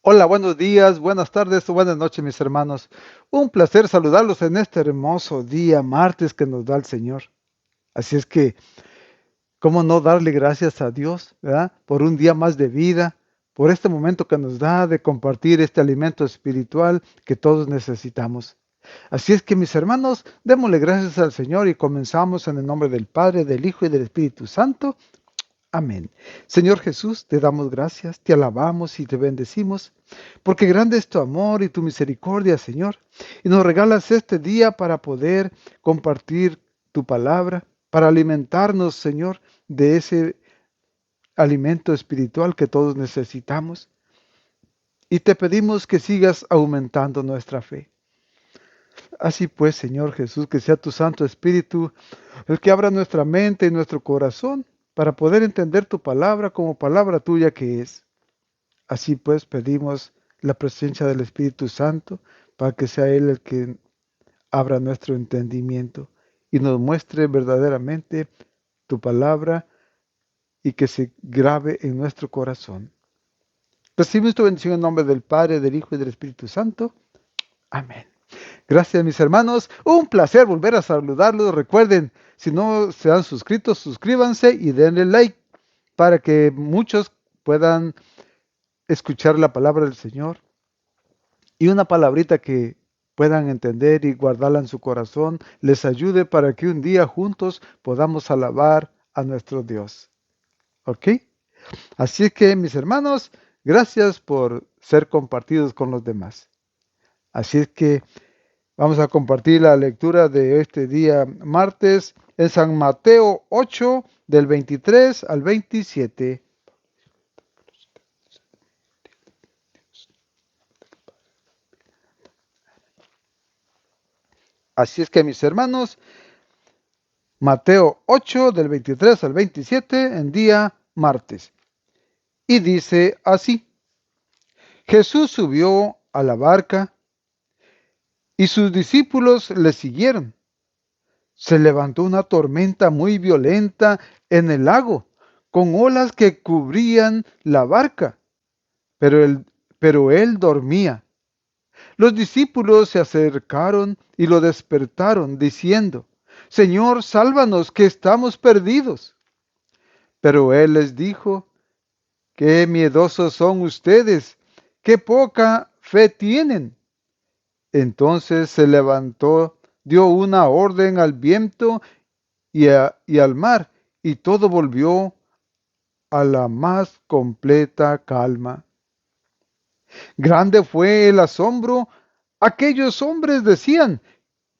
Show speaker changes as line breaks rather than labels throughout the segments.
Hola, buenos días, buenas tardes o buenas noches, mis hermanos. Un placer saludarlos en este hermoso día, martes, que nos da el Señor. Así es que, ¿cómo no darle gracias a Dios, verdad? Por un día más de vida, por este momento que nos da de compartir este alimento espiritual que todos necesitamos. Así es que, mis hermanos, démosle gracias al Señor y comenzamos en el nombre del Padre, del Hijo y del Espíritu Santo. Amén. Señor Jesús, te damos gracias, te alabamos y te bendecimos, porque grande es tu amor y tu misericordia, Señor, y nos regalas este día para poder compartir tu palabra, para alimentarnos, Señor, de ese alimento espiritual que todos necesitamos. Y te pedimos que sigas aumentando nuestra fe. Así pues, Señor Jesús, que sea tu Santo Espíritu el que abra nuestra mente y nuestro corazón para poder entender tu palabra como palabra tuya que es. Así pues, pedimos la presencia del Espíritu Santo para que sea Él el que abra nuestro entendimiento y nos muestre verdaderamente tu palabra y que se grabe en nuestro corazón. Recibimos tu bendición en nombre del Padre, del Hijo y del Espíritu Santo. Amén. Gracias, mis hermanos. Un placer volver a saludarlos. Recuerden, si no se han suscrito, suscríbanse y denle like para que muchos puedan escuchar la palabra del Señor y una palabrita que puedan entender y guardarla en su corazón les ayude para que un día juntos podamos alabar a nuestro Dios. ¿Ok? Así que, mis hermanos, gracias por ser compartidos con los demás. Así es que vamos a compartir la lectura de este día martes en San Mateo 8, del 23 al 27. Así es que, mis hermanos, Mateo 8, del 23 al 27, en día martes. Y dice así: Jesús subió a la barca y sus discípulos le siguieron. Se levantó una tormenta muy violenta en el lago, con olas que cubrían la barca, pero él dormía. Los discípulos se acercaron y lo despertaron, diciendo: Señor, sálvanos, que estamos perdidos. Pero él les dijo: Qué miedosos son ustedes, qué poca fe tienen. Entonces se levantó, dio una orden al viento y al mar, y todo volvió a la más completa calma. Grande fue el asombro. Aquellos hombres decían: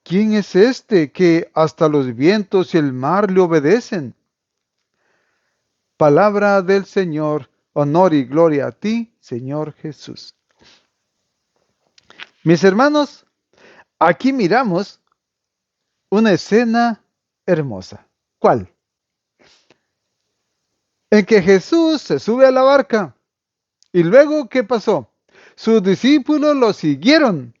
¿Quién es este que hasta los vientos y el mar le obedecen? Palabra del Señor, honor y gloria a ti, Señor Jesús. Mis hermanos, aquí miramos una escena hermosa. ¿Cuál? En que Jesús se sube a la barca. Y luego, ¿qué pasó? Sus discípulos lo siguieron.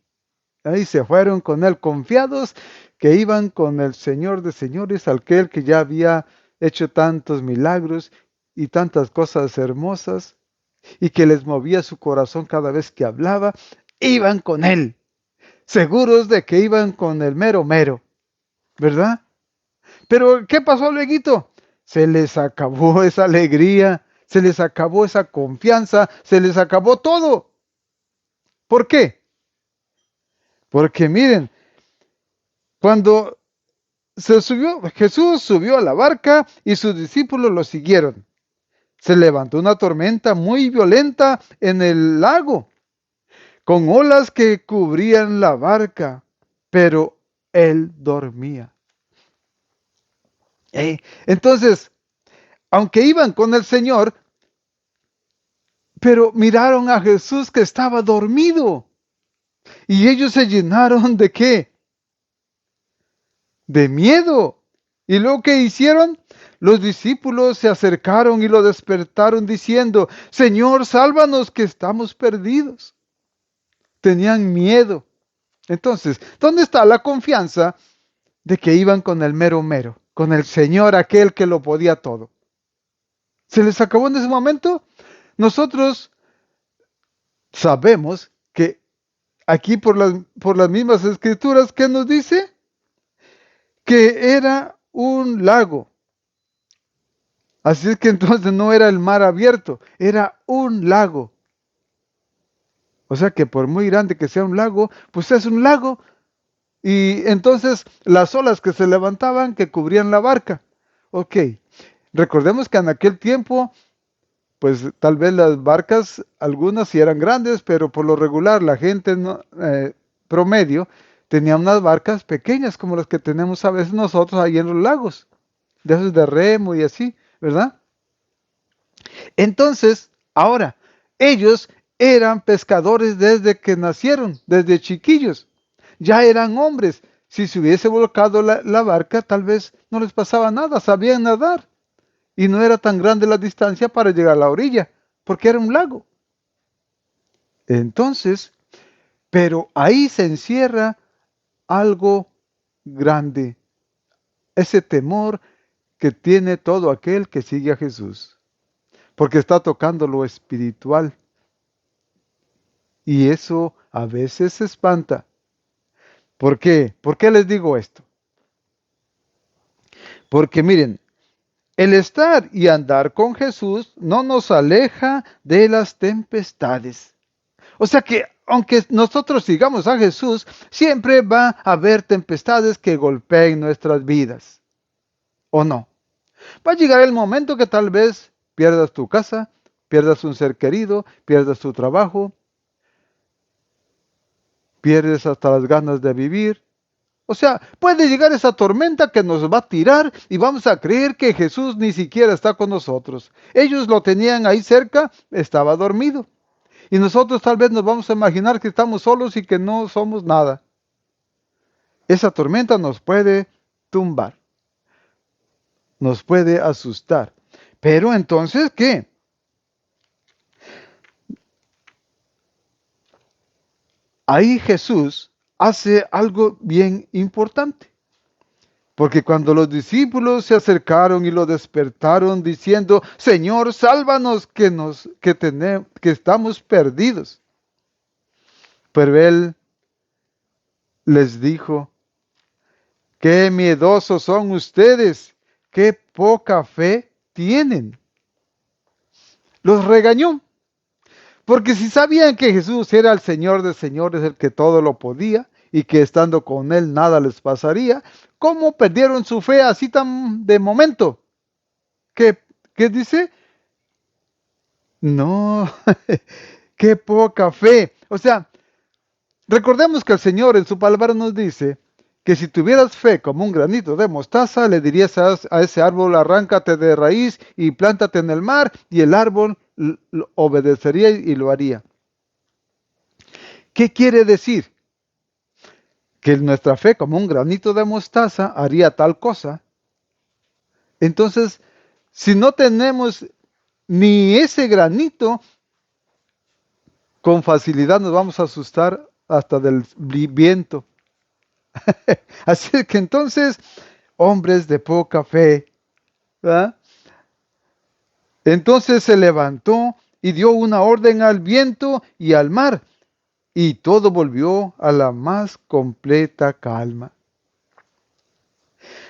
Ahí se fueron con él confiados que iban con el Señor de señores, aquel que ya había hecho tantos milagros y tantas cosas hermosas y que les movía su corazón cada vez que hablaba. Iban con él, seguros de que iban con el mero mero, ¿verdad? Pero ¿qué pasó luego? Se les acabó esa alegría, se les acabó esa confianza, se les acabó todo. ¿Por qué? Porque miren, cuando Jesús subió a la barca y sus discípulos lo siguieron. Se levantó una tormenta muy violenta en el lago, con olas que cubrían la barca, pero él dormía. Entonces, aunque iban con el Señor, pero miraron a Jesús que estaba dormido. Y ellos se llenaron ¿de qué? De miedo. ¿Y lo que hicieron? Los discípulos se acercaron y lo despertaron diciendo: Señor, sálvanos, que estamos perdidos. Tenían miedo. Entonces, ¿dónde está la confianza de que iban con el mero mero, con el Señor, aquel que lo podía todo? ¿Se les acabó en ese momento? Nosotros sabemos que aquí por las mismas escrituras, ¿qué nos dice? Que era un lago. Así es que entonces no era el mar abierto, era un lago. O sea que por muy grande que sea un lago, pues es un lago. Y entonces las olas que se levantaban que cubrían la barca. Ok, recordemos que en aquel tiempo, pues tal vez las barcas, algunas sí eran grandes, pero por lo regular la gente promedio tenía unas barcas pequeñas como las que tenemos a veces nosotros ahí en los lagos, de esos de remo y así, ¿verdad? Entonces, ahora, ellos eran pescadores desde que nacieron, desde chiquillos. Ya eran hombres. Si se hubiese volcado la barca, tal vez no les pasaba nada, sabían nadar. Y no era tan grande la distancia para llegar a la orilla, porque era un lago. Entonces, pero ahí se encierra algo grande, ese temor que tiene todo aquel que sigue a Jesús, porque está tocando lo espiritual. Y eso a veces espanta. ¿Por qué? ¿Por qué les digo esto? Porque miren, el estar y andar con Jesús no nos aleja de las tempestades. O sea que aunque nosotros sigamos a Jesús, siempre va a haber tempestades que golpeen nuestras vidas. ¿O no? Va a llegar el momento que tal vez pierdas tu casa, pierdas un ser querido, pierdas tu trabajo, pierdes hasta las ganas de vivir. O sea, puede llegar esa tormenta que nos va a tirar y vamos a creer que Jesús ni siquiera está con nosotros. Ellos lo tenían ahí cerca, estaba dormido. Y nosotros tal vez nos vamos a imaginar que estamos solos y que no somos nada. Esa tormenta nos puede tumbar, nos puede asustar. Pero entonces, ¿qué? Ahí Jesús hace algo bien importante. Porque cuando los discípulos se acercaron y lo despertaron diciendo, Señor, sálvanos que estamos perdidos. Pero él les dijo, qué miedosos son ustedes, qué poca fe tienen. Los regañó, porque si sabían que Jesús era el Señor de señores, el que todo lo podía, y que estando con él nada les pasaría, ¿cómo perdieron su fe así tan de momento? ¿Qué, qué dice? No, qué poca fe. O sea, recordemos que el Señor en su palabra nos dice que si tuvieras fe como un granito de mostaza, le dirías a ese árbol, arráncate de raíz y plántate en el mar, y el árbol obedecería y lo haría. ¿Qué quiere decir? Que nuestra fe como un granito de mostaza haría tal cosa. Entonces, si no tenemos ni ese granito, con facilidad nos vamos a asustar hasta del viento. Así que entonces, hombres de poca fe, ¿verdad? Entonces se levantó y dio una orden al viento y al mar, y todo volvió a la más completa calma.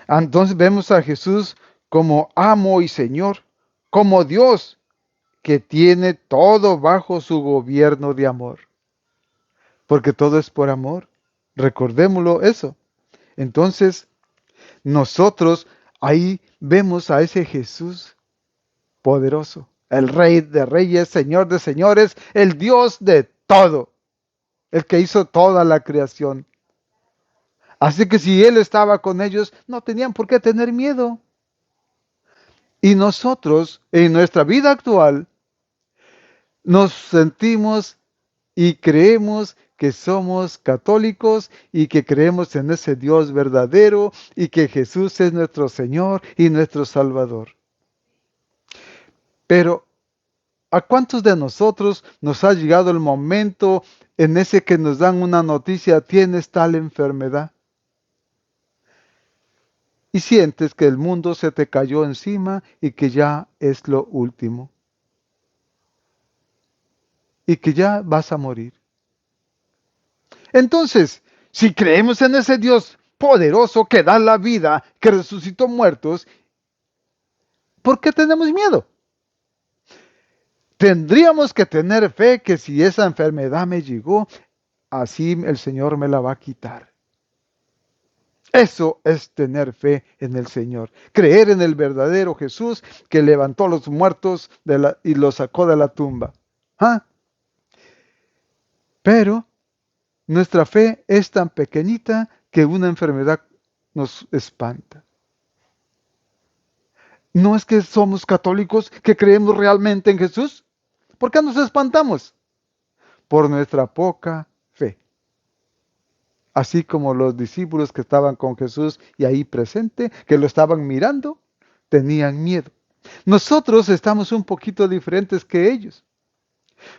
Entonces vemos a Jesús como amo y Señor, como Dios que tiene todo bajo su gobierno de amor, porque todo es por amor. Recordémoslo eso. Entonces, nosotros ahí vemos a ese Jesús poderoso, el Rey de reyes, Señor de señores, el Dios de todo, el que hizo toda la creación. Así que si Él estaba con ellos, no tenían por qué tener miedo. Y nosotros, en nuestra vida actual, nos sentimos y creemos que somos católicos y que creemos en ese Dios verdadero y que Jesús es nuestro Señor y nuestro Salvador. Pero ¿a cuántos de nosotros nos ha llegado el momento en ese que nos dan una noticia, tienes tal enfermedad? Y sientes que el mundo se te cayó encima y que ya es lo último. y que ya vas a morir. Entonces, si creemos en ese Dios poderoso que da la vida, que resucitó muertos, ¿por qué tenemos miedo? Tendríamos que tener fe que si esa enfermedad me llegó, así el Señor me la va a quitar. Eso es tener fe en el Señor. Creer en el verdadero Jesús que levantó a los muertos y los sacó de la tumba. ¿Ah? Pero nuestra fe es tan pequeñita que una enfermedad nos espanta. ¿No es que somos católicos que creemos realmente en Jesús? ¿Por qué nos espantamos? Por nuestra poca fe. Así como los discípulos que estaban con Jesús y ahí presente, que lo estaban mirando, tenían miedo. Nosotros estamos un poquito diferentes que ellos,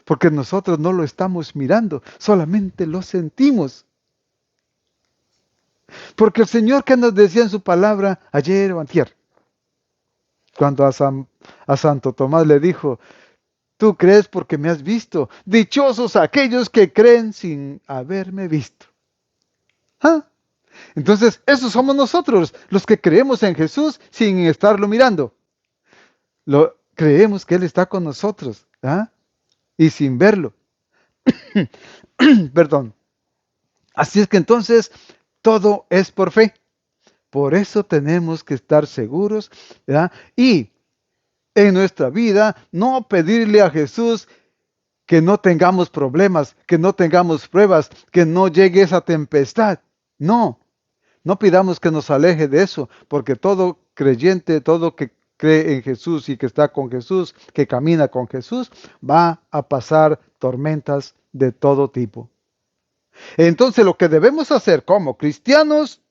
porque nosotros no lo estamos mirando, solamente lo sentimos. Porque el Señor que nos decía en su palabra ayer o antier, cuando a Santo Tomás le dijo, tú crees porque me has visto, dichosos aquellos que creen sin haberme visto. ¿Ah? Entonces, esos somos nosotros, los que creemos en Jesús sin estarlo mirando. Creemos que Él está con nosotros, ¿ah? Y sin verlo. Perdón. Así es que entonces, todo es por fe. Por eso tenemos que estar seguros, ¿verdad? Y en nuestra vida, no pedirle a Jesús que no tengamos problemas, que no tengamos pruebas, que no llegue esa tempestad. No, no pidamos que nos aleje de eso, porque todo creyente, todo que cree en Jesús y que está con Jesús, que camina con Jesús, va a pasar tormentas de todo tipo. Entonces lo que debemos hacer como cristianos,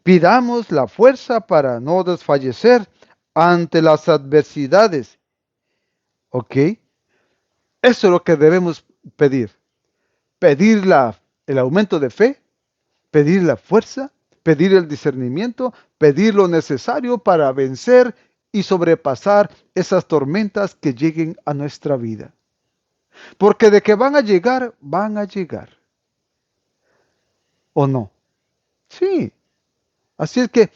pidamos la fuerza para no desfallecer ante las adversidades. ¿Ok? Eso es lo que debemos pedir. Pedir el aumento de fe, pedir la fuerza, pedir el discernimiento, pedir lo necesario para vencer y sobrepasar esas tormentas que lleguen a nuestra vida. Porque de que van a llegar, van a llegar. ¿O no? Sí. Así es que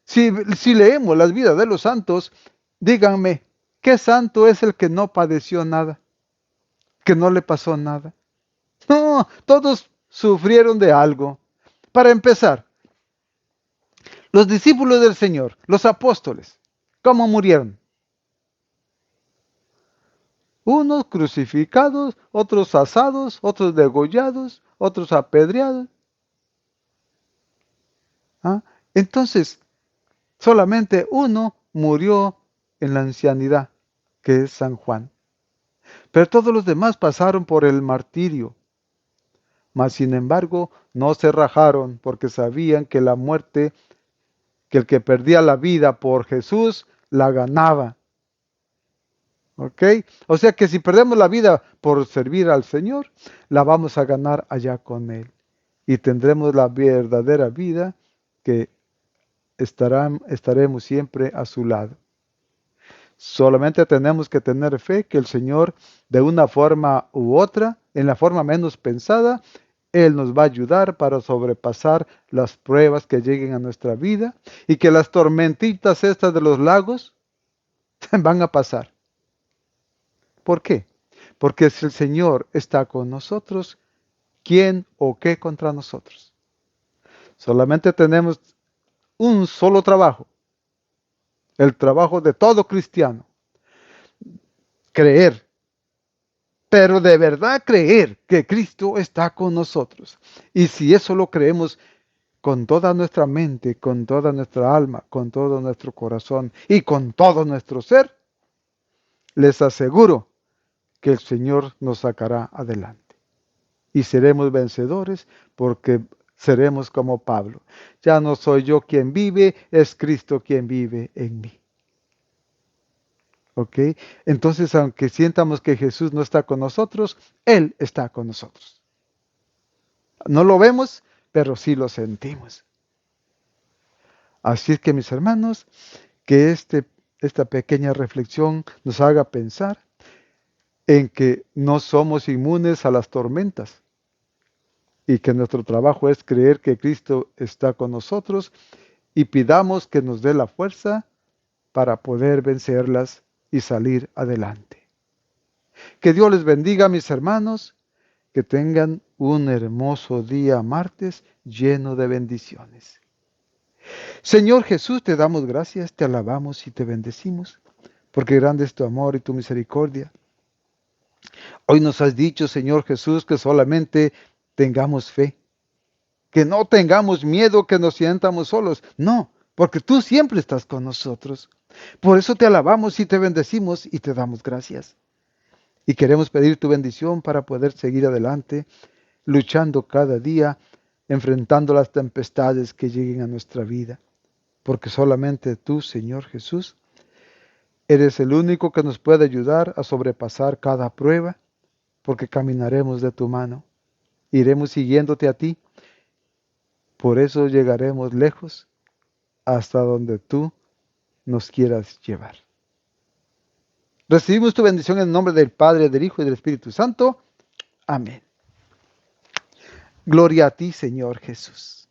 si leemos las vidas de los santos, díganme, ¿qué santo es el que no padeció nada? ¿Que no le pasó nada? No, todos sufrieron de algo. Para empezar, los discípulos del Señor, los apóstoles, ¿cómo murieron? Unos crucificados, otros asados, otros degollados, otros apedreados. ¿Ah? Entonces, solamente uno murió en la ancianidad, que es San Juan. Pero todos los demás pasaron por el martirio. Mas, sin embargo, no se rajaron porque sabían que la muerte, que el que perdía la vida por Jesús, la ganaba. ¿Ok? O sea que si perdemos la vida por servir al Señor, la vamos a ganar allá con Él. Y tendremos la verdadera vida que estaremos siempre a su lado. Solamente tenemos que tener fe que el Señor, de una forma u otra, en la forma menos pensada, Él nos va a ayudar para sobrepasar las pruebas que lleguen a nuestra vida y que las tormentitas estas de los lagos van a pasar. ¿Por qué? Porque si el Señor está con nosotros, ¿quién o qué contra nosotros? Solamente tenemos un solo trabajo, el trabajo de todo cristiano, creer, pero de verdad creer que Cristo está con nosotros. Y si eso lo creemos con toda nuestra mente, con toda nuestra alma, con todo nuestro corazón y con todo nuestro ser, les aseguro que el Señor nos sacará adelante. Y seremos vencedores porque seremos como Pablo. Ya no soy yo quien vive, es Cristo quien vive en mí. ¿Ok? Entonces, aunque sientamos que Jesús no está con nosotros, Él está con nosotros. No lo vemos, pero sí lo sentimos. Así es que, mis hermanos, que esta pequeña reflexión nos haga pensar en que no somos inmunes a las tormentas y que nuestro trabajo es creer que Cristo está con nosotros y pidamos que nos dé la fuerza para poder vencerlas y salir adelante. Que Dios les bendiga, mis hermanos, que tengan un hermoso día martes lleno de bendiciones. Señor Jesús, te damos gracias, te alabamos y te bendecimos, porque grande es tu amor y tu misericordia. Hoy nos has dicho, Señor Jesús, que solamente tengamos fe, que no tengamos miedo, que nos sientamos solos. No, porque tú siempre estás con nosotros. Por eso te alabamos y te bendecimos y te damos gracias. Y queremos pedir tu bendición para poder seguir adelante, luchando cada día, enfrentando las tempestades que lleguen a nuestra vida. Porque solamente tú, Señor Jesús, eres el único que nos puede ayudar a sobrepasar cada prueba, porque caminaremos de tu mano, iremos siguiéndote a ti. Por eso llegaremos lejos hasta donde tú nos quieras llevar. Recibimos tu bendición en el nombre del Padre, del Hijo y del Espíritu Santo. Amén. Gloria a ti, Señor Jesús.